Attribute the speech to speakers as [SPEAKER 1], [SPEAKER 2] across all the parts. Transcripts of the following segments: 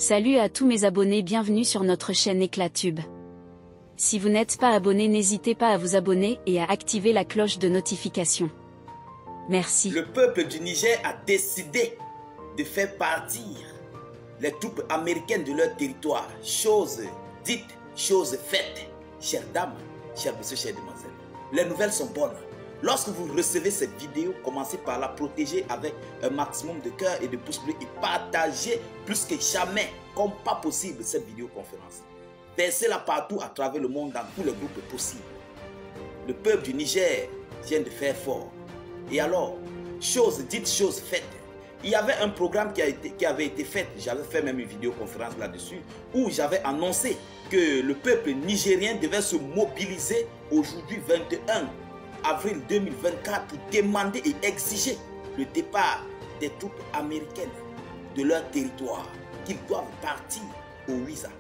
[SPEAKER 1] Salut à tous mes abonnés, bienvenue sur notre chaîne Éclatube. Si vous n'êtes pas abonné, n'hésitez pas à vous abonner et à activer la cloche de notification. Merci.
[SPEAKER 2] Le peuple du Niger a décidé de faire partir les troupes américaines de leur territoire. Chose dite, chose faite. Chères dames, chers messieurs, chères demoiselles, les nouvelles sont bonnes. Lorsque vous recevez cette vidéo, commencez par la protéger avec un maximum de cœur et de pouces bleus et partagez plus que jamais, comme pas possible, cette vidéoconférence. Versez-la partout à travers le monde dans tous les groupes possibles. Le peuple du Niger vient de faire fort. Et alors, chose dite, chose faite. Il y avait un programme qui avait été fait, j'avais fait même une vidéoconférence là-dessus, où j'avais annoncé que le peuple nigérien devait se mobiliser aujourd'hui 21 avril 2024 pour demander et exiger le départ des troupes américaines de leur territoire, qu'ils doivent partir au Wiza.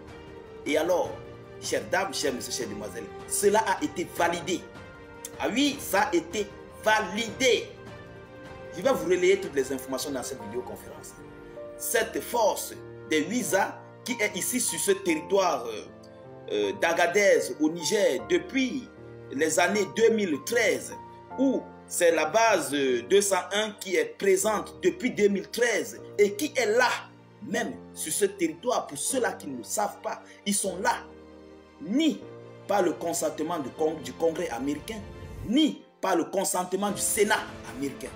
[SPEAKER 2] Et alors, chères dames, chers messieurs, chères demoiselles, cela a été validé. Ah oui, ça a été validé. Je vais vous relayer toutes les informations dans cette vidéoconférence. Cette force des Wiza qui est ici sur ce territoire d'Agadez au Niger depuis les années 2013, où c'est la base 201 qui est présente depuis 2013 et qui est là, même sur ce territoire. Pour ceux-là qui ne le savent pas, ils sont là, ni par le consentement du Congrès américain, ni par le consentement du Sénat américain.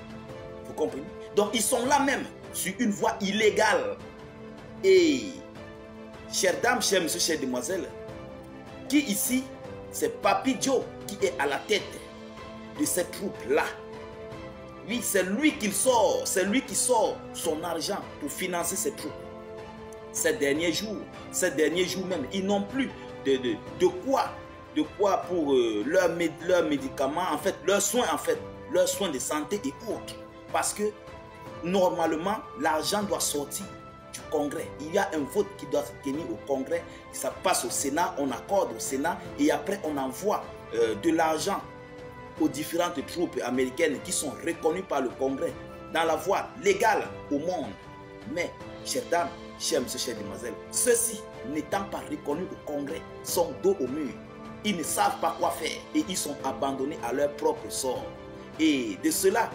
[SPEAKER 2] Vous comprenez? Donc ils sont là même, sur une voie illégale. Et, chères dames, chers messieurs, chères demoiselles, qui ici, c'est Papi Joe qui est à la tête de cette troupe-là. Oui, c'est lui qui sort son argent pour financer cette troupe. Ces derniers jours même, ils n'ont plus de quoi pour leurs médicaments, en fait, leurs soins de santé et autres. Parce que normalement, l'argent doit sortir du Congrès. Il y a un vote qui doit se tenir au Congrès. Ça passe au Sénat, on accorde au Sénat et après on envoie de l'argent aux différentes troupes américaines qui sont reconnues par le Congrès dans la voie légale au monde. Mais, chères dames, chers messieurs, chères demoiselles, ceux-ci, n'étant pas reconnus au Congrès, sont dos au mur. Ils ne savent pas quoi faire et ils sont abandonnés à leur propre sort. Et de cela,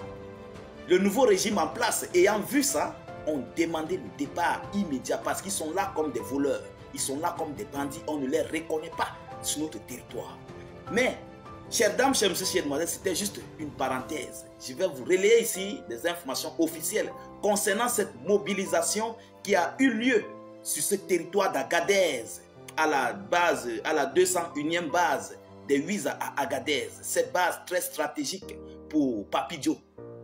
[SPEAKER 2] le nouveau régime en place, ayant vu ça, ont demandé le départ immédiat parce qu'ils sont là comme des voleurs. Ils sont là comme des bandits. On ne les reconnaît pas sur notre territoire. Mais, chères dames, chers messieurs, chères demoiselles, c'était juste une parenthèse. Je vais vous relayer ici des informations officielles concernant cette mobilisation qui a eu lieu sur ce territoire d'Agadez, à la 201e base des Wiza à Agadez. Cette base très stratégique pour Papi Joe,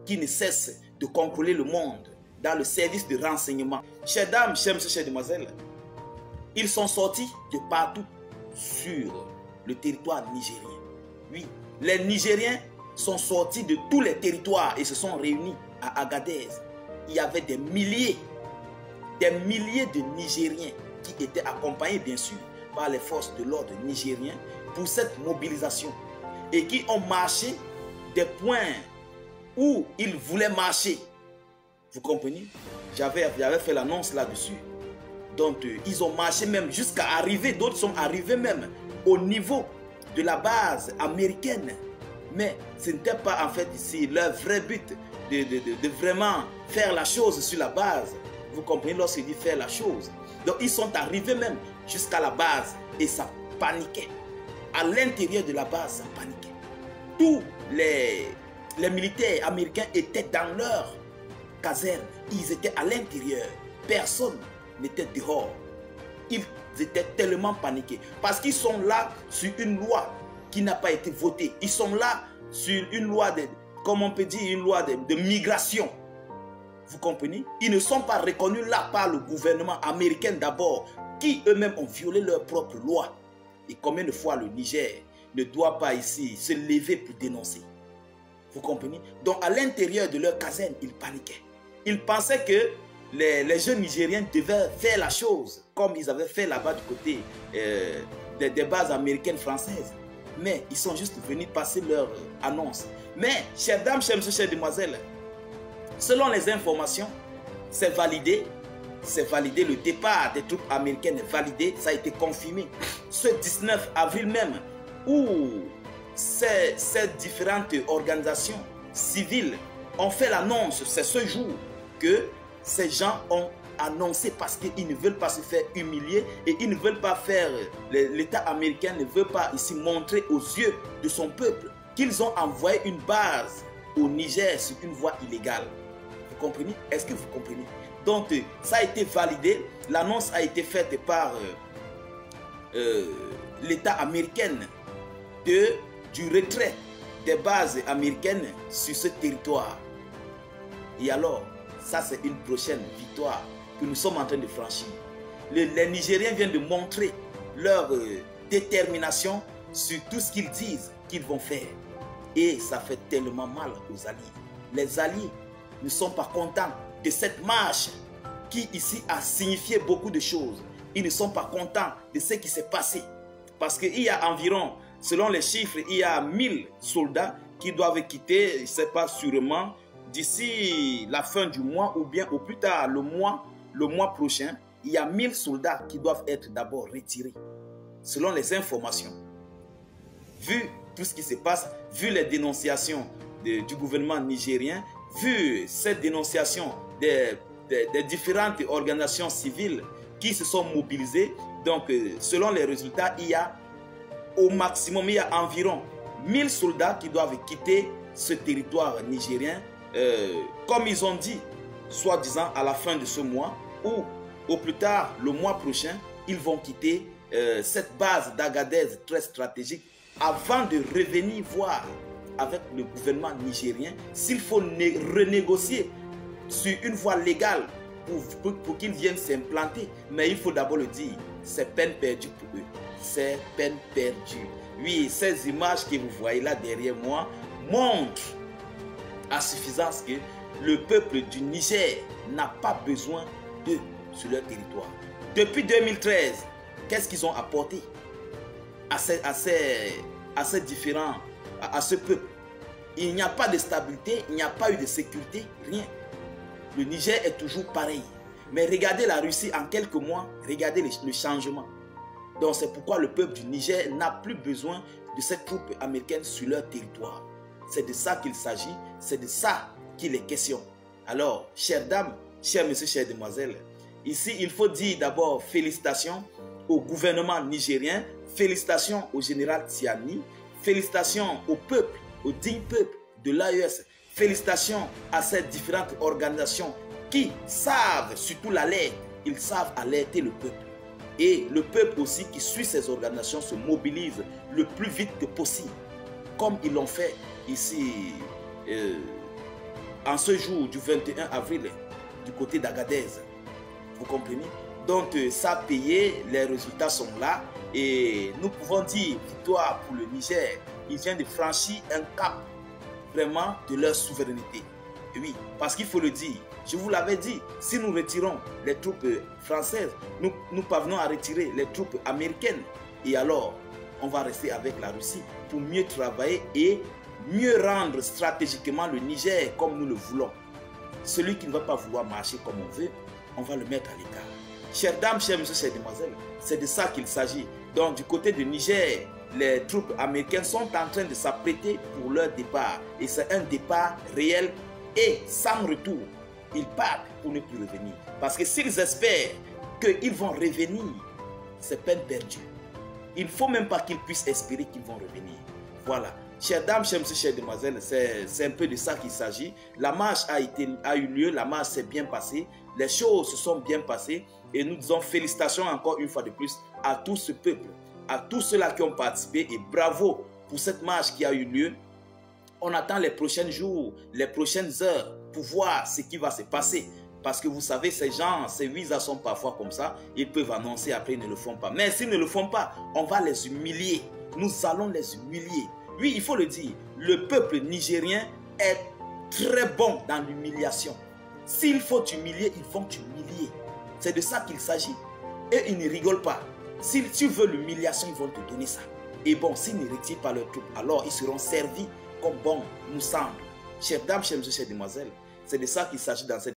[SPEAKER 2] qui ne cesse de contrôler le monde dans le service de renseignement. Chères dames, chers messieurs, chères demoiselles, ils sont sortis de partout sur le territoire nigérien. Oui, les Nigériens sont sortis de tous les territoires et se sont réunis à Agadez. Il y avait des milliers de Nigériens qui étaient accompagnés bien sûr par les forces de l'ordre nigériens pour cette mobilisation et qui ont marché des points où ils voulaient marcher. Vous comprenez? J'avais fait l'annonce là-dessus. Donc, ils ont marché même jusqu'à arriver. D'autres sont arrivés même au niveau de la base américaine. Mais ce n'était pas en fait ici leur vrai but de vraiment faire la chose sur la base. Vous comprenez lorsqu'il dit faire la chose. Donc, ils sont arrivés même jusqu'à la base et ça paniquait. À l'intérieur de la base, ça paniquait. Tous les militaires américains étaient dans leur caserne, ils étaient à l'intérieur, personne n'était dehors. Ils étaient tellement paniqués parce qu'ils sont là sur une loi qui n'a pas été votée. Ils sont là sur une loi comme on peut dire, une loi de migration. Vous comprenez? Ils ne sont pas reconnus là par le gouvernement américain d'abord, qui eux-mêmes ont violé leur propre loi. Et combien de fois le Niger ne doit pas ici se lever pour dénoncer? Vous comprenez? Donc à l'intérieur de leur caserne, ils paniquaient. Ils pensaient que les jeunes Nigériens devaient faire la chose comme ils avaient fait là-bas du côté des bases américaines françaises. Mais ils sont juste venus passer leur annonce. Mais, chères dames, chers messieurs, chères demoiselles, selon les informations, c'est validé. c'est validé, le départ des troupes américaines est validé, ça a été confirmé. Ce 19 avril même, où ces différentes organisations civiles ont fait l'annonce, c'est ce jour que ces gens ont annoncé parce qu'ils ne veulent pas se faire humilier et ils ne veulent pas faire, l'État américain ne veut pas ici montrer aux yeux de son peuple qu'ils ont envoyé une base au Niger sur une voie illégale. Vous comprenez? Est-ce que vous comprenez? Donc ça a été validé, l'annonce a été faite par l'État américain du retrait des bases américaines sur ce territoire. Et alors, ça c'est une prochaine victoire que nous sommes en train de franchir. Les Nigériens viennent de montrer leur détermination sur tout ce qu'ils disent qu'ils vont faire. Et ça fait tellement mal aux alliés. Les alliés ne sont pas contents de cette marche qui ici a signifié beaucoup de choses. Ils ne sont pas contents de ce qui s'est passé. Parce qu'il y a environ, selon les chiffres, il y a 1000 soldats qui doivent quitter, je ne sais pas sûrement, d'ici la fin du mois ou bien au plus tard le mois prochain. Il y a 1000 soldats qui doivent être d'abord retirés. Selon les informations. Vu tout ce qui se passe, vu les dénonciations du gouvernement nigérien, vu cette dénonciation des différentes organisations civiles qui se sont mobilisées, donc selon les résultats, il y a au maximum, il y a environ 1000 soldats qui doivent quitter ce territoire nigérien, comme ils ont dit, soi-disant à la fin de ce mois, ou au plus tard, le mois prochain, ils vont quitter cette base d'Agadez très stratégique avant de revenir voir avec le gouvernement nigérien s'il faut renégocier sur une voie légale pour qu'ils viennent s'implanter. Mais il faut d'abord le dire, c'est peine perdue pour eux. C'est peine perdue. Oui, ces images que vous voyez là derrière moi montrent à suffisance que le peuple du Niger n'a pas besoin d'eux sur leur territoire. Depuis 2013, qu'est-ce qu'ils ont apporté à ce peuple? Il n'y a pas de stabilité, il n'y a pas eu de sécurité, rien. Le Niger est toujours pareil. Mais regardez la Russie en quelques mois, regardez le changement. Donc c'est pourquoi le peuple du Niger n'a plus besoin de cette troupe américaine sur leur territoire. C'est de ça qu'il s'agit, c'est de ça qu'il est question. Alors, chères dames, chers messieurs, chères demoiselles, ici il faut dire d'abord félicitations au gouvernement nigérien, félicitations au général Tiani, félicitations au peuple, au digne peuple de l'AES, félicitations à ces différentes organisations qui savent, surtout l'alerte, ils savent alerter le peuple. Et le peuple aussi qui suit ces organisations se mobilise le plus vite que possible, comme ils l'ont fait ici en ce jour du 21 avril du côté d'Agadez. Vous comprenez? Donc ça a payé, les résultats sont là et nous pouvons dire victoire pour le Niger. Ils viennent de franchir un cap vraiment de leur souveraineté. Et oui, parce qu'il faut le dire, je vous l'avais dit, si nous retirons les troupes françaises, nous parvenons à retirer les troupes américaines. Et alors, on va rester avec la Russie pour mieux travailler et mieux rendre stratégiquement le Niger comme nous le voulons. Celui qui ne va pas vouloir marcher comme on veut, on va le mettre à l'écart. Chères dames, chers messieurs, chères demoiselles, c'est de ça qu'il s'agit. Donc du côté du Niger, les troupes américaines sont en train de s'apprêter pour leur départ. Et c'est un départ réel et sans retour. Ils partent pour ne plus revenir. Parce que s'ils espèrent qu'ils vont revenir, c'est peine perdue. Il ne faut même pas qu'ils puissent espérer qu'ils vont revenir. Voilà. Chères dames, chers messieurs, chères demoiselles, c'est un peu de ça qu'il s'agit. La marche a eu lieu, la marche s'est bien passée. Les choses se sont bien passées. Et nous disons félicitations encore une fois de plus à tout ce peuple, à tous ceux-là qui ont participé. Et bravo pour cette marche qui a eu lieu. On attend les prochains jours, les prochaines heures pour voir ce qui va se passer. Parce que vous savez, ces gens, ces visas sont parfois comme ça. Ils peuvent annoncer, après ils ne le font pas. Mais s'ils ne le font pas, on va les humilier. Nous allons les humilier. Oui, il faut le dire, le peuple nigérien est très bon dans l'humiliation. S'il faut t'humilier, ils vont t'humilier. C'est de ça qu'il s'agit. Et ils ne rigolent pas. Si tu veux l'humiliation, ils vont te donner ça. Et bon, s'ils ne retirent pas leurs troupes, alors ils seront servis comme bon nous semble. Chères dames, chers messieurs, chères demoiselles, c'est de ça qu'il s'agit dans cette